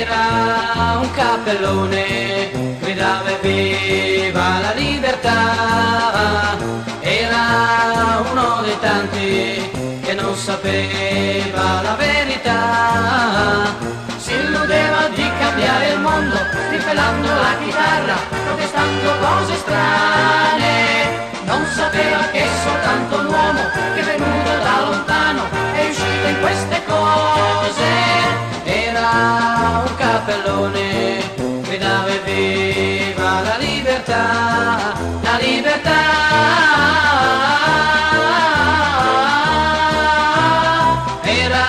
Era un cappellone, gridava e viva la libertà. Era uno dei tanti che non sapeva la verità. Si illudeva di cambiare il mondo, rifilando la chitarra, protestando cose strane. Non sapeva che soltanto l'uomo che è venuto da lontano è riuscito in queste cose. Era un cappellone, gridava e viva la libertà, la libertà. Era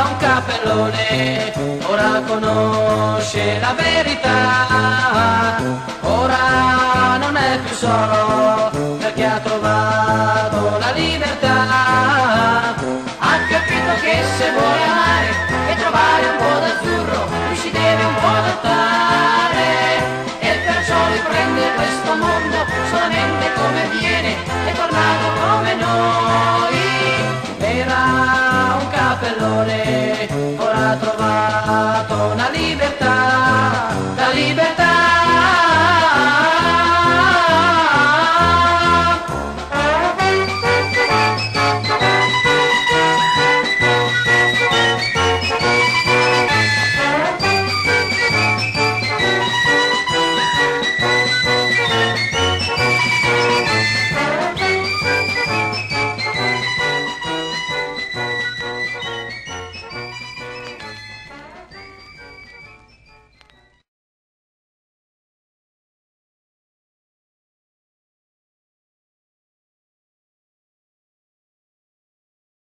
un cappellone, ora conosce la verità, ora non è più solo perché ha trovato la libertà. Ha capito che se vuole amare e trovare un po' d'azzurro, lui si deve un po' adattare, e perciò riprende questo mondo solamente come viene, è tornato come noi. Era un cappellone, ora ha trovato una libertà.